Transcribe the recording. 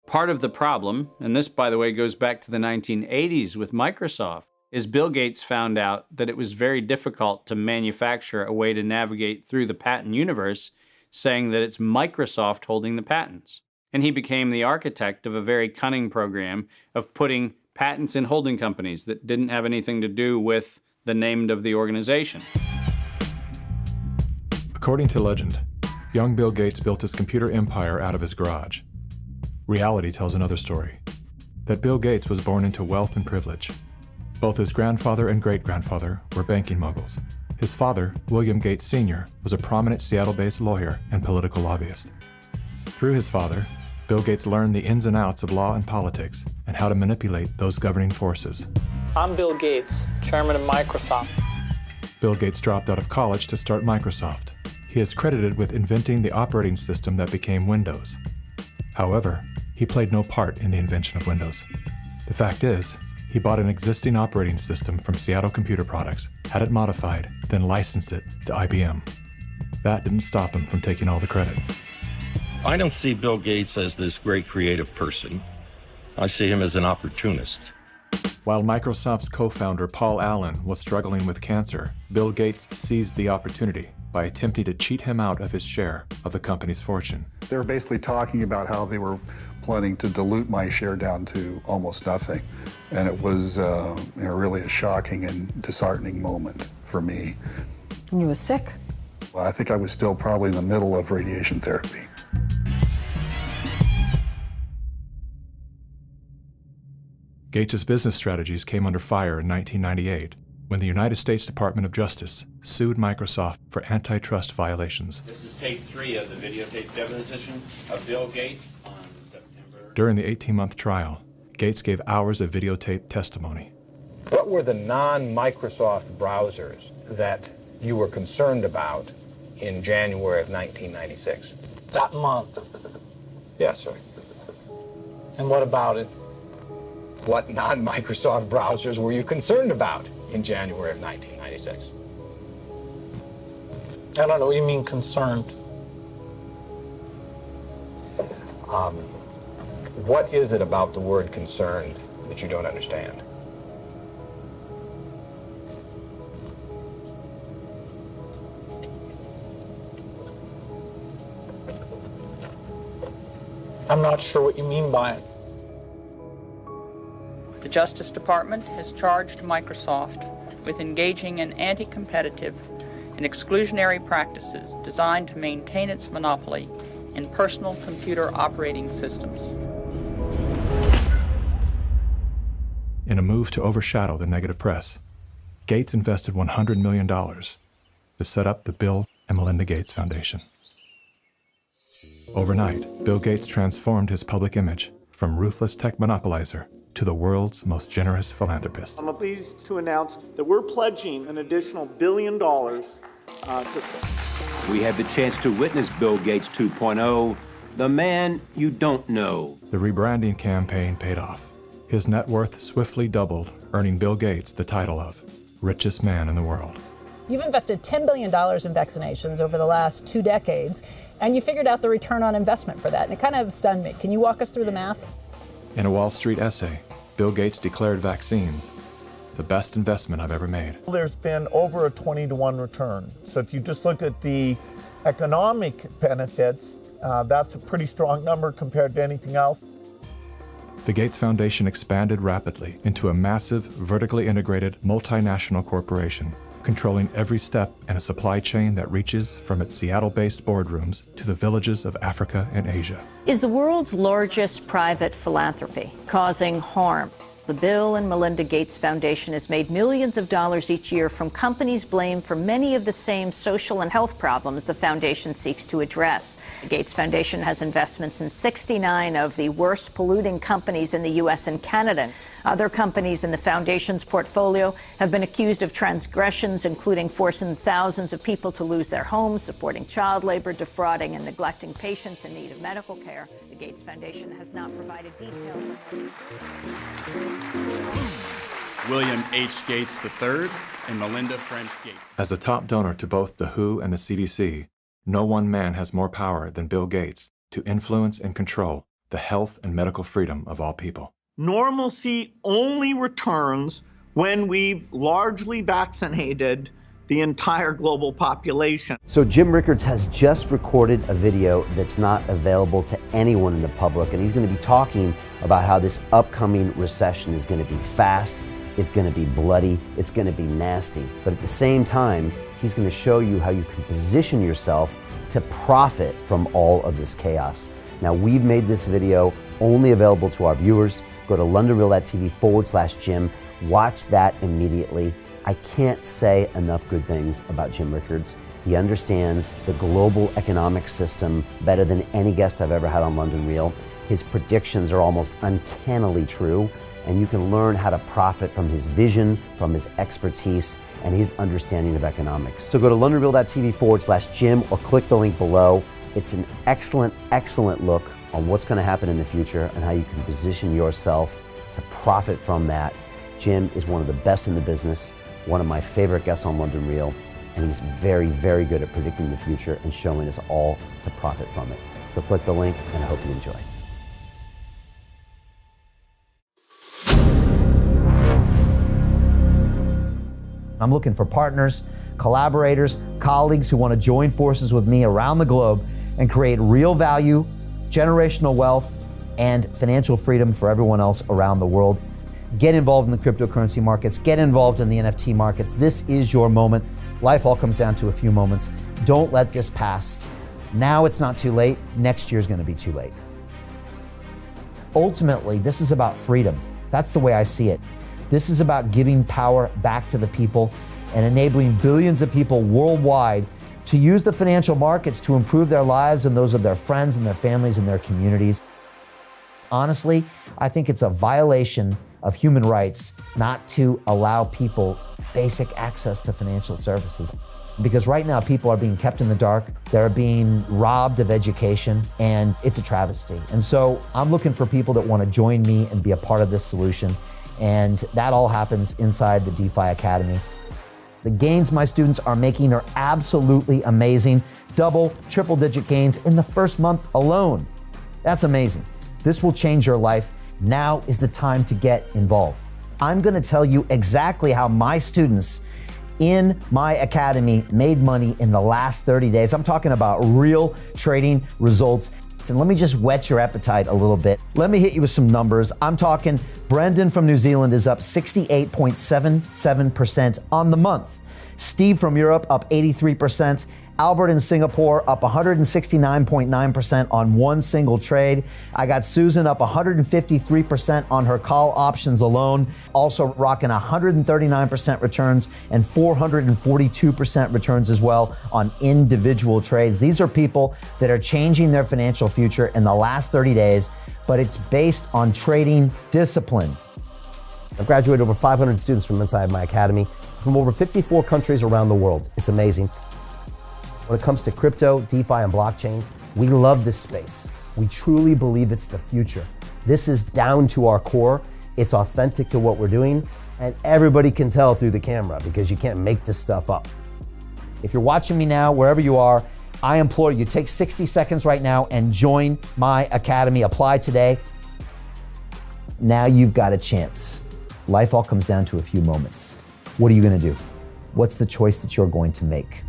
Part of the problem, and this, by the way, goes back to the 1980s with Microsoft, is Bill Gates found out that it was very difficult to manufacture a way to navigate through the patent universe, saying that it's Microsoft holding the patents. And he became the architect of a very cunning program of putting patents in holding companies that didn't have anything to do with the name of the organization. According to legend, young Bill Gates built his computer empire out of his garage. Reality tells another story, that Bill Gates was born into wealth and privilege. Both his grandfather and great-grandfather were banking moguls. His father, William Gates Sr., was a prominent Seattle-based lawyer and political lobbyist. Through his father, Bill Gates learned the ins and outs of law and politics and how to manipulate those governing forces. I'm Bill Gates, chairman of Microsoft. Bill Gates dropped out of college to start Microsoft. He is credited with inventing the operating system that became Windows. However, he played no part in the invention of Windows. The fact is, he bought an existing operating system from Seattle Computer Products, had it modified, then licensed it to IBM. That didn't stop him from taking all the credit. I don't see Bill Gates as this great creative person. I see him as an opportunist. While Microsoft's co-founder Paul Allen was struggling with cancer, Bill Gates seized the opportunity by attempting to cheat him out of his share of the company's fortune. They were basically talking about how they were planning to dilute my share down to almost nothing. And it was really a shocking and disheartening moment for me. And you were sick? Well, I think I was still probably in the middle of radiation therapy. Gates' business strategies came under fire in 1998 when the United States Department of Justice sued Microsoft for antitrust violations. This is tape 3 of the videotape deposition of Bill Gates on September. During the 18-month trial, Gates gave hours of videotape testimony. What were the non-Microsoft browsers that you were concerned about in January of 1996? That month. Yes, sir. And what about it? What non-Microsoft browsers were you concerned about in January of 1996? I don't know what you mean concerned. What is it about the word concerned that you don't understand? I'm not sure what you mean by it. The Justice Department has charged Microsoft with engaging in anti-competitive and exclusionary practices designed to maintain its monopoly in personal computer operating systems. In a move to overshadow the negative press, Gates invested $100 million to set up the Bill and Melinda Gates Foundation. Overnight, Bill Gates transformed his public image from ruthless tech monopolizer to the world's most generous philanthropist. I'm pleased to announce that we're pledging an additional $1 billion to SIPs. We had the chance to witness Bill Gates 2.0, the man you don't know. The rebranding campaign paid off. His net worth swiftly doubled, earning Bill Gates the title of richest man in the world. You've invested $10 billion in vaccinations over the last 2 decades, and you figured out the return on investment for that, and it kind of stunned me. Can you walk us through the math? In a Wall Street essay, Bill Gates declared vaccines the best investment I've ever made. There's been over a 20-to-1 return. So if you just look at the economic benefits, that's a pretty strong number compared to anything else. The Gates Foundation expanded rapidly into a massive, vertically integrated, multinational corporation, controlling every step in a supply chain that reaches from its Seattle-based boardrooms to the villages of Africa and Asia. Is the world's largest private philanthropy causing harm? The Bill and Melinda Gates Foundation has made millions of dollars each year from companies blamed for many of the same social and health problems the foundation seeks to address. The Gates Foundation has investments in 69 of the worst polluting companies in the U.S. and Canada. Other companies in the foundation's portfolio have been accused of transgressions, including forcing thousands of people to lose their homes, supporting child labor, defrauding and neglecting patients in need of medical care. The Gates Foundation has not provided details. William H. Gates III and Melinda French Gates. As a top donor to both the WHO and the CDC, no one man has more power than Bill Gates to influence and control the health and medical freedom of all people. Normalcy only returns when we've largely vaccinated the entire global population. So Jim Rickards has just recorded a video that's not available to anyone in the public, and he's going to be talking about how this upcoming recession is going to be fast, it's going to be bloody, it's going to be nasty. But at the same time, he's going to show you how you can position yourself to profit from all of this chaos. Now, we've made this video only available to our viewers. Go to londonreal.tv/Jim. Watch that immediately. I can't say enough good things about Jim Rickards. He understands the global economic system better than any guest I've ever had on London Real. His predictions are almost uncannily true, and you can learn how to profit from his vision, from his expertise, and his understanding of economics. So go to londonreal.tv/Jim or click the link below. It's an excellent, excellent look on what's going to happen in the future and how you can position yourself to profit from that. Jim is one of the best in the business, one of my favorite guests on London Real, and he's very, very good at predicting the future and showing us all to profit from it. So click the link, and I hope you enjoy. I'm looking for partners, collaborators, colleagues who want to join forces with me around the globe and create real value, generational wealth, and financial freedom for everyone else around the world. Get involved in the cryptocurrency markets, get involved in the NFT markets. This is your moment. Life all comes down to a few moments. Don't let this pass. Now it's not too late. Next year's going to be too late. Ultimately, this is about freedom. That's the way I see it. This is about giving power back to the people and enabling billions of people worldwide to use the financial markets to improve their lives and those of their friends and their families and their communities. Honestly, I think it's a violation of human rights not to allow people basic access to financial services. Because right now people are being kept in the dark, they're being robbed of education, and it's a travesty. And so I'm looking for people that want to join me and be a part of this solution. And that all happens inside the DeFi Academy. The gains my students are making are absolutely amazing. Double, triple digit gains in the first month alone. That's amazing. This will change your life. Now is the time to get involved. I'm going to tell you exactly how my students in my academy made money in the last 30 days. I'm talking about real trading results. And let me just whet your appetite a little bit. Let me hit you with some numbers. I'm talking Brendan from New Zealand is up 68.77% on the month. Steve from Europe up 83%. Albert in Singapore up 169.9% on one single trade. I got Susan up 153% on her call options alone. Also rocking 139% returns and 442% returns as well on individual trades. These are people that are changing their financial future in the last 30 days, but it's based on trading discipline. I've graduated over 500 students from inside my academy from over 54 countries around the world. It's amazing. When it comes to crypto, DeFi, and blockchain, we love this space. We truly believe it's the future. This is down to our core. It's authentic to what we're doing, and everybody can tell through the camera because you can't make this stuff up. If you're watching me now, wherever you are, I implore you, take 60 seconds right now and join my academy. Apply today. Now you've got a chance. Life all comes down to a few moments. What are you going to do? What's the choice that you're going to make?